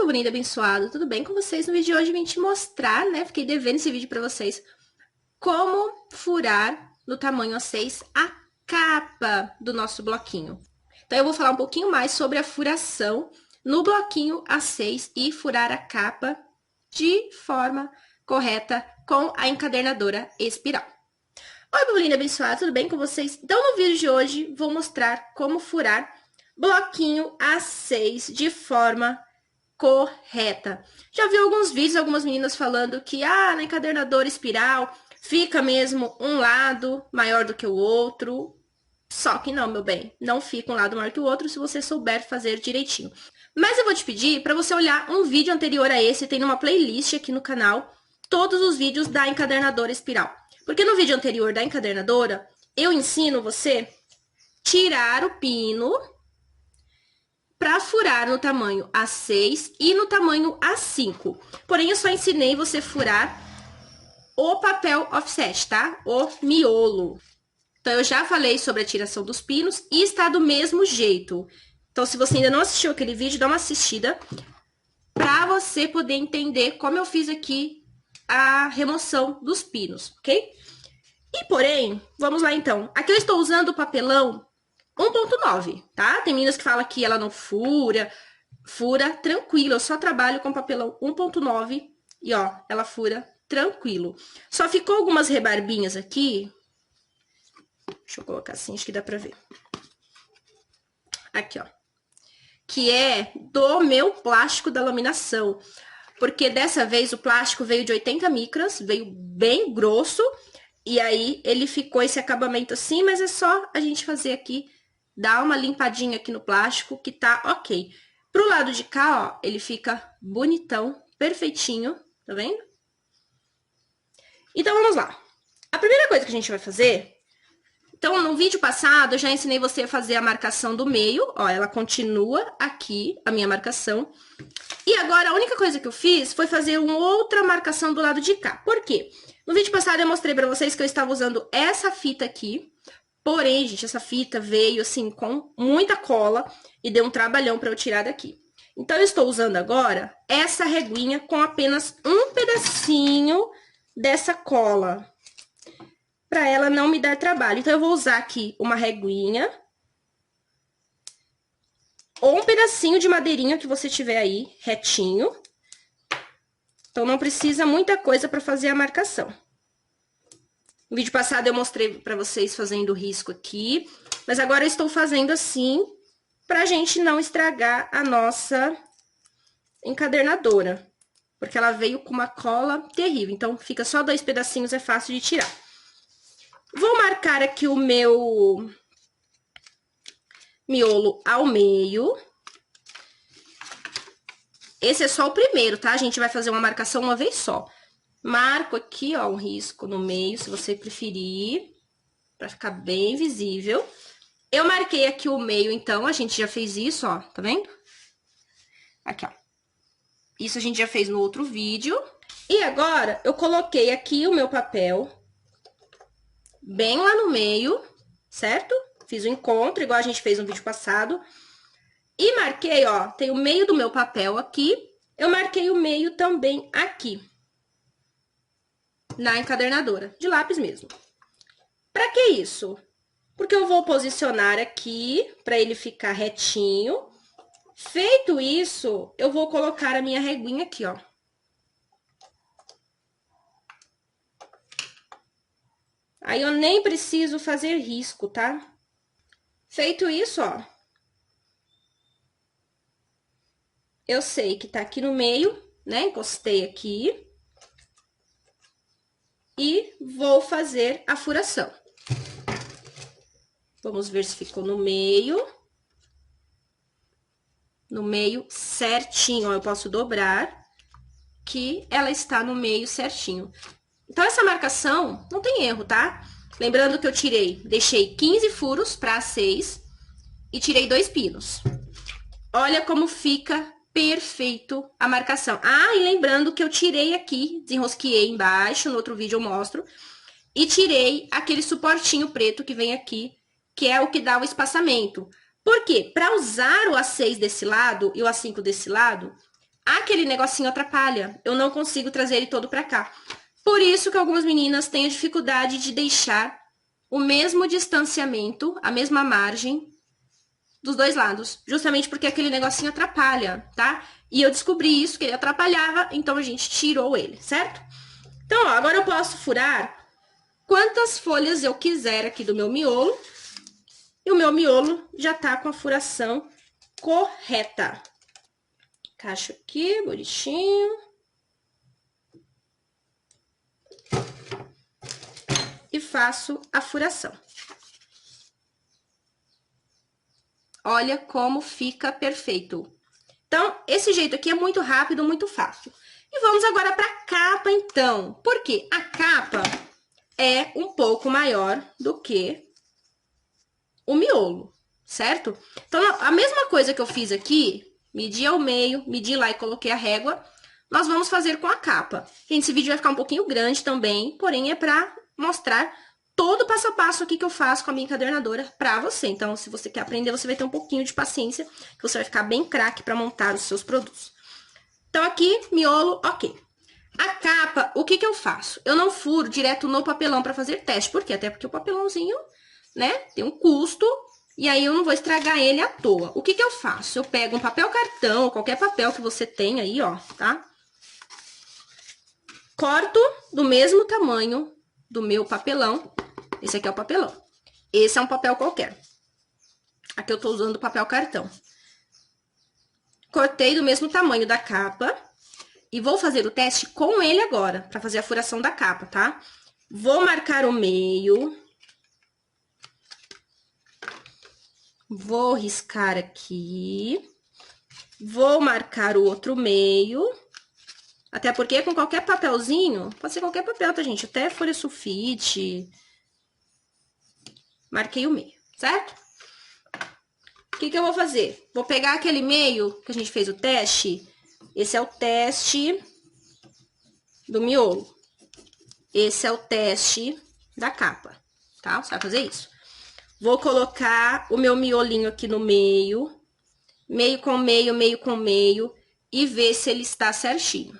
povo lindo abençoado, tudo bem com vocês? No vídeo de hoje eu vim te mostrar, né, fiquei devendo esse vídeo pra vocês, como furar no tamanho A6 a capa do nosso bloquinho. Então eu vou falar um pouquinho mais sobre a furação no bloquinho A6 e furar a capa de forma correta com a encadernadora espiral. Oi, povo lindo abençoado, tudo bem com vocês? Então no vídeo de hoje vou mostrar como furar bloquinho A6 de forma correta. Já vi alguns vídeos, algumas meninas falando que na encadernadora espiral fica mesmo um lado maior do que o outro. Só que não, meu bem, não fica um lado maior que o outro se você souber fazer direitinho. Mas eu vou te pedir para você olhar um vídeo anterior a esse, tem numa playlist aqui no canal, todos os vídeos da encadernadora espiral. Porque no vídeo anterior da encadernadora, eu ensino você tirar o pino para furar no tamanho A6 e no tamanho A5. Porém, eu só ensinei você furar o papel offset, tá? O miolo. Então, eu já falei sobre a tiração dos pinos e está do mesmo jeito. Então, se você ainda não assistiu aquele vídeo, dá uma assistida para você poder entender como eu fiz aqui a remoção dos pinos, ok? E, porém, vamos lá então. Aqui eu estou usando o papelão 1.9, tá? Tem meninas que falam que ela não fura. Fura tranquilo, eu só trabalho com papelão 1.9 e, ó, ela fura tranquilo. Só ficou algumas rebarbinhas aqui. Deixa eu colocar assim, acho que dá pra ver. Aqui, ó. Que é do meu plástico da laminação. Porque dessa vez o plástico veio de 80 micras, veio bem grosso. E aí, ele ficou esse acabamento assim, mas é só a gente fazer aqui, dar uma limpadinha aqui no plástico, que tá ok. Pro lado de cá, ó, ele fica bonitão, perfeitinho, tá vendo? Então, vamos lá. A primeira coisa que a gente vai fazer... Então, no vídeo passado, eu já ensinei você a fazer a marcação do meio, ó, ela continua aqui, a minha marcação. E agora, a única coisa que eu fiz foi fazer uma outra marcação do lado de cá. Por quê? No vídeo passado, eu mostrei pra vocês que eu estava usando essa fita aqui. Porém, gente, essa fita veio, assim, com muita cola e deu um trabalhão pra eu tirar daqui. Então, eu estou usando agora essa reguinha com apenas um pedacinho dessa cola, pra ela não me dar trabalho. Então, eu vou usar aqui uma reguinha ou um pedacinho de madeirinha que você tiver aí, retinho. Então, não precisa muita coisa pra fazer a marcação. No vídeo passado, eu mostrei pra vocês fazendo risco aqui. Mas agora, eu estou fazendo assim, pra gente não estragar a nossa encadernadora. Porque ela veio com uma cola terrível. Então, fica só 2 pedacinhos, é fácil de tirar. Vou marcar aqui o meu miolo ao meio. Esse é só o primeiro, tá? A gente vai fazer uma marcação uma vez só. Marco aqui, ó, um risco no meio, se você preferir, pra ficar bem visível. Eu marquei aqui o meio, então, a gente já fez isso, ó, tá vendo? Aqui, ó. Isso a gente já fez no outro vídeo. E agora, eu coloquei aqui o meu papel bem lá no meio, certo? Fiz o encontro, igual a gente fez no vídeo passado. E marquei, ó, tem o meio do meu papel aqui. Eu marquei o meio também aqui. Na encadernadora, de lápis mesmo. Pra que isso? Porque eu vou posicionar aqui, pra ele ficar retinho. Feito isso, eu vou colocar a minha reguinha aqui, ó. Aí, eu nem preciso fazer risco, tá? Feito isso, ó. Eu sei que tá aqui no meio, né? Encostei aqui. E vou fazer a furação. Vamos ver se ficou no meio. No meio certinho, ó. Eu posso dobrar, que ela está no meio certinho. Então, essa marcação não tem erro, tá? Lembrando que eu deixei 15 furos para A6 e tirei 2 pinos. Olha como fica perfeito a marcação. E lembrando que eu tirei aqui, desenrosqueei embaixo, no outro vídeo eu mostro, e tirei aquele suportinho preto que vem aqui, que é o que dá o espaçamento. Por quê? Para usar o A6 desse lado e o A5 desse lado, aquele negocinho atrapalha. Eu não consigo trazer ele todo pra cá. Por isso que algumas meninas têm a dificuldade de deixar o mesmo distanciamento, a mesma margem dos dois lados. Justamente porque aquele negocinho atrapalha, tá? E eu descobri isso, que ele atrapalhava, então a gente tirou ele, certo? Então, ó, agora eu posso furar quantas folhas eu quiser aqui do meu miolo. E o meu miolo já tá com a furação correta. Encaixo aqui, bonitinho. E faço a furação. Olha como fica perfeito. Então, esse jeito aqui é muito rápido, muito fácil. E vamos agora para a capa, então. Por quê? A capa é um pouco maior do que o miolo, certo? Então, a mesma coisa que eu fiz aqui, medi ao meio, medi lá e coloquei a régua, nós vamos fazer com a capa. Esse vídeo vai ficar um pouquinho grande também, porém é para mostrar todo o passo a passo aqui que eu faço com a minha encadernadora para você. Então, se você quer aprender, você vai ter um pouquinho de paciência, que você vai ficar bem craque para montar os seus produtos. Então, aqui, miolo, ok. A capa, o que que eu faço? Eu não furo direto no papelão para fazer teste. Por quê? Até porque o papelãozinho, né, tem um custo, e aí eu não vou estragar ele à toa. O que que eu faço? Eu pego um papel cartão, qualquer papel que você tenha aí, ó, tá? Corto do mesmo tamanho do meu papelão. Esse aqui é o papelão. Esse é um papel qualquer. Aqui eu tô usando papel cartão. Cortei do mesmo tamanho da capa. E vou fazer o teste com ele agora, para fazer a furação da capa, tá? Vou marcar o meio. Vou riscar aqui. Vou marcar o outro meio. Até porque com qualquer papelzinho, pode ser qualquer papel, tá, gente? Até folha sulfite. Marquei o meio, certo? O que que eu vou fazer? Vou pegar aquele meio que a gente fez o teste. Esse é o teste do miolo. Esse é o teste da capa, tá? Você vai fazer isso. Vou colocar o meu miolinho aqui no meio. Meio com meio, meio com meio. E ver se ele está certinho.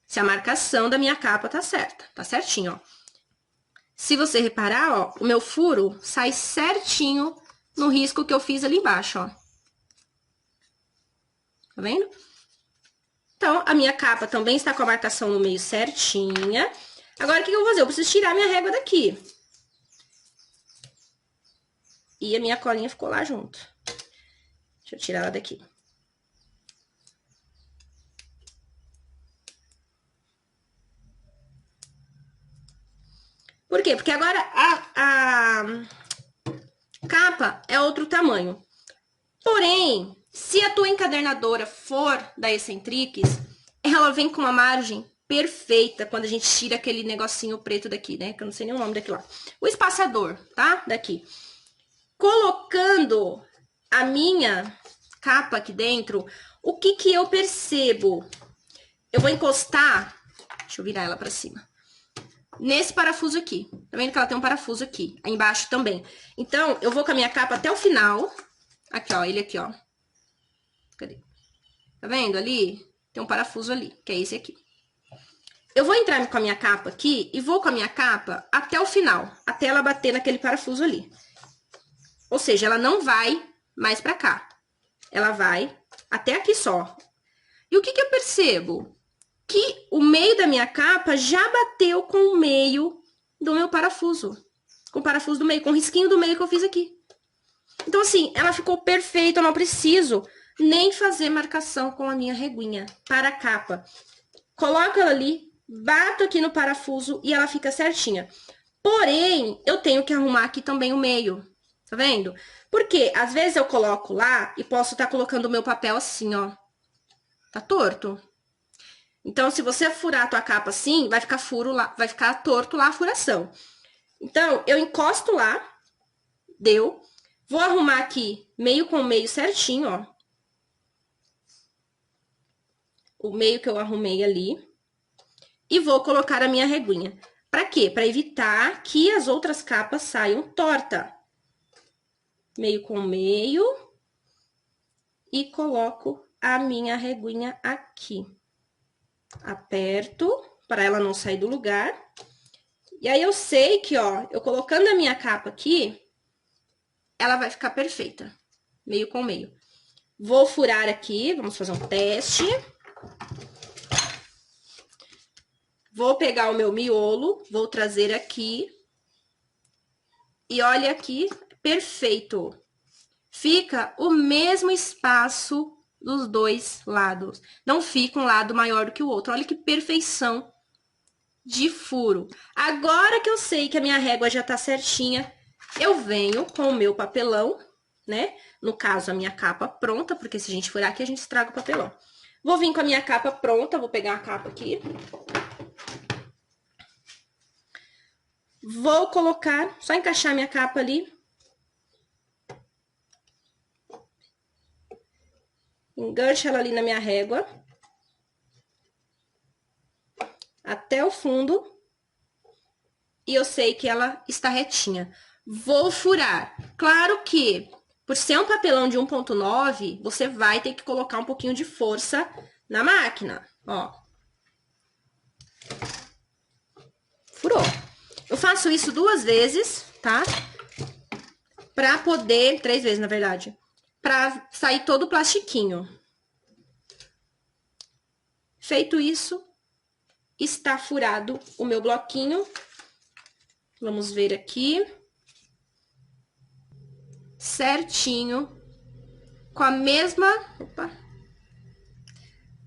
Se a marcação da minha capa tá certa. Tá certinho, ó. Se você reparar, ó, o meu furo sai certinho no risco que eu fiz ali embaixo, ó. Tá vendo? Então, a minha capa também está com a marcação no meio certinha. Agora, o que eu vou fazer? Eu preciso tirar minha régua daqui. E a minha colinha ficou lá junto. Deixa eu tirar ela daqui. Por quê? Porque agora a capa é outro tamanho. Porém, se a tua encadernadora for da Eccentrics, ela vem com uma margem perfeita quando a gente tira aquele negocinho preto daqui, né? Que eu não sei nem o nome daquilo lá. O espaçador, tá? Daqui. Colocando a minha capa aqui dentro, o que que eu percebo? Eu vou encostar, deixa eu virar ela pra cima, nesse parafuso aqui. Tá vendo que ela tem um parafuso aqui, aí embaixo também. Então, eu vou com a minha capa até o final. Aqui, ó, ele aqui, ó. Cadê? Tá vendo ali? Tem um parafuso ali, que é esse aqui. Eu vou entrar com a minha capa aqui e vou com a minha capa até o final, até ela bater naquele parafuso ali. Ou seja, ela não vai mais pra cá. Ela vai até aqui só. E o que que eu percebo? Que o meio da minha capa já bateu com o meio do meu parafuso. Com o parafuso do meio, com o risquinho do meio que eu fiz aqui. Então, assim, ela ficou perfeita, eu não preciso nem fazer marcação com a minha reguinha para a capa. Coloco ela ali, bato aqui no parafuso e ela fica certinha. Porém, eu tenho que arrumar aqui também o meio, tá vendo? Porque, às vezes, eu coloco lá e posso estar colocando o meu papel assim, ó. Tá torto? Então, se você furar a tua capa assim, vai ficar furo lá, vai ficar torto lá a furação. Então, eu encosto lá, deu. Vou arrumar aqui meio com meio certinho, ó. O meio que eu arrumei ali. E vou colocar a minha reguinha. Pra quê? Pra evitar que as outras capas saiam torta. Meio com meio. E coloco a minha reguinha aqui. Aperto para ela não sair do lugar. E aí, eu sei que, ó, eu colocando a minha capa aqui, ela vai ficar perfeita. Meio com meio. Vou furar aqui, vamos fazer um teste. Vou pegar o meu miolo, vou trazer aqui. E olha aqui, perfeito. Fica o mesmo espaço dos dois lados. Não fica um lado maior do que o outro. Olha que perfeição de furo. Agora que eu sei que a minha régua já tá certinha, eu venho com o meu papelão, né? No caso, a minha capa pronta, porque se a gente furar aqui, a gente estraga o papelão. Vou vir com a minha capa pronta, vou pegar a capa aqui. Vou colocar, só encaixar minha capa ali. Engancho ela ali na minha régua. Até o fundo. E eu sei que ela está retinha. Vou furar. Claro que, por ser um papelão de 1,9, você vai ter que colocar um pouquinho de força na máquina, ó. Furou. Eu faço isso 2 vezes, tá? Pra poder... 3 vezes, na verdade. Pra sair todo o plastiquinho. Feito isso, está furado o meu bloquinho. Vamos ver aqui. Certinho. Com a mesma... Opa!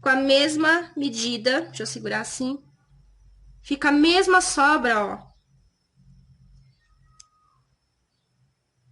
Com a mesma medida. Deixa eu segurar assim. Fica a mesma sobra, ó.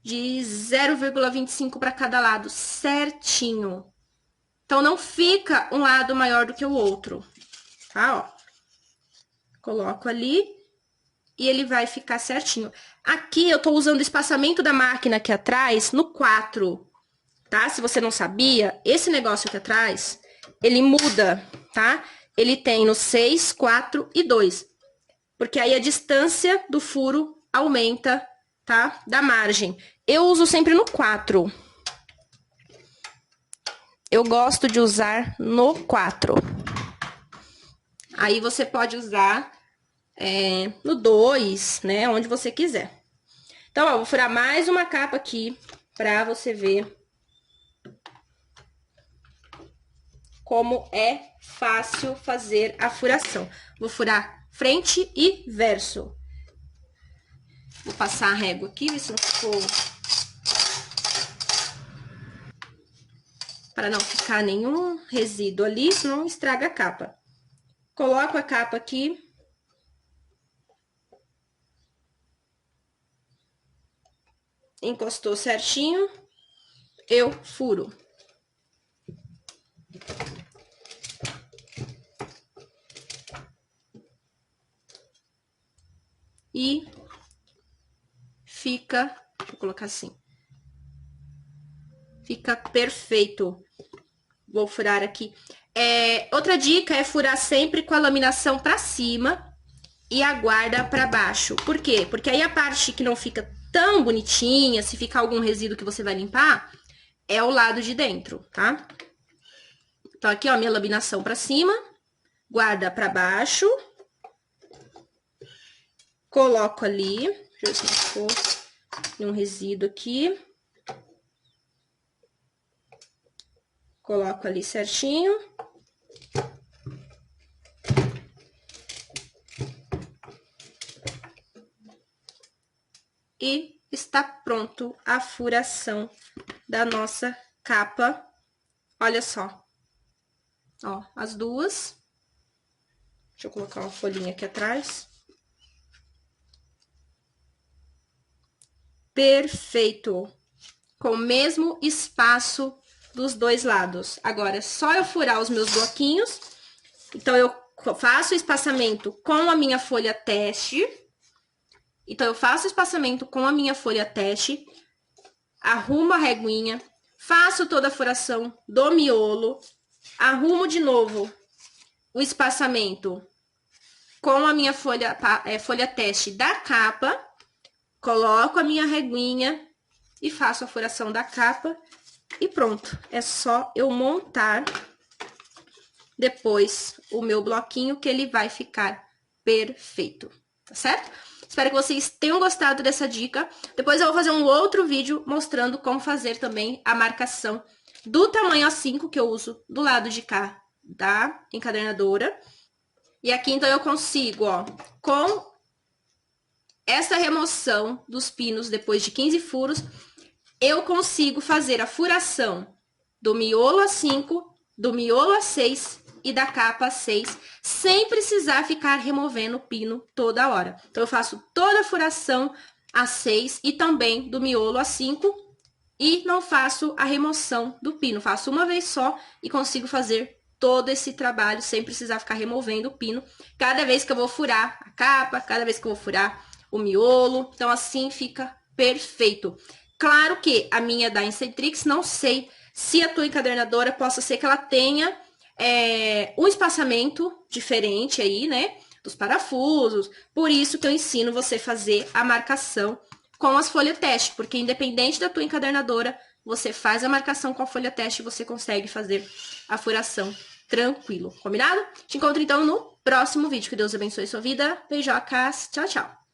De 0,25 para cada lado, certinho. Então, não fica um lado maior do que o outro, tá? Ó. Coloco ali e ele vai ficar certinho. Aqui, eu tô usando o espaçamento da máquina aqui atrás no 4, tá? Se você não sabia, esse negócio aqui atrás, ele muda, tá? Ele tem no 6, 4 e 2. Porque aí a distância do furo aumenta, tá? Da margem. Eu uso sempre no 4. Eu gosto de usar no 4. Aí você pode usar no 2, né? Onde você quiser. Então, ó, vou furar mais uma capa aqui pra você ver como é fácil fazer a furação. Vou furar frente e verso. Vou passar a régua aqui, ver se não ficou... Para não ficar nenhum resíduo ali, senão estraga a capa. Coloco a capa aqui. Encostou certinho. Eu furo. E fica... Deixa eu colocar assim. Fica perfeito. Vou furar aqui. Outra dica é furar sempre com a laminação pra cima e a guarda pra baixo. Por quê? Porque aí a parte que não fica tão bonitinha, se ficar algum resíduo que você vai limpar, é o lado de dentro, tá? Então, aqui, ó, minha laminação pra cima, guarda pra baixo. Coloco ali, deixa eu ver se ficou um resíduo aqui. Coloco ali certinho. E está pronto a furação da nossa capa. Olha só. Ó, as duas. Deixa eu colocar uma folhinha aqui atrás. Perfeito. Com o mesmo espaço dos dois lados. Agora, é só eu furar os meus bloquinhos. Então, eu faço o espaçamento com a minha folha teste. Então, eu faço o espaçamento com a minha folha teste. Arrumo a reguinha. Faço toda a furação do miolo. Arrumo de novo o espaçamento com a minha folha teste da capa. Coloco a minha reguinha e faço a furação da capa E pronto, é só eu montar depois o meu bloquinho que ele vai ficar perfeito, tá certo? Espero que vocês tenham gostado dessa dica. Depois eu vou fazer um outro vídeo mostrando como fazer também a marcação do tamanho A5 que eu uso do lado de cá da encadernadora. E aqui, então, eu consigo, ó, com essa remoção dos pinos depois de 15 furos, eu consigo fazer a furação do miolo A5, do miolo A6 e da capa A6, sem precisar ficar removendo o pino toda hora. Então, eu faço toda a furação A6 e também do miolo A5 e não faço a remoção do pino. Faço uma vez só e consigo fazer todo esse trabalho sem precisar ficar removendo o pino. Cada vez que eu vou furar a capa, cada vez que eu vou furar o miolo. Então, assim fica perfeito. Claro que a minha da Incentrix, não sei se a tua encadernadora possa ser que ela tenha um espaçamento diferente aí, né? Dos parafusos. Por isso que eu ensino você a fazer a marcação com as folhas teste, porque independente da tua encadernadora, você faz a marcação com a folha teste e você consegue fazer a furação tranquilo, combinado? Te encontro então no próximo vídeo. Que Deus abençoe sua vida. Beijocas, tchau, tchau!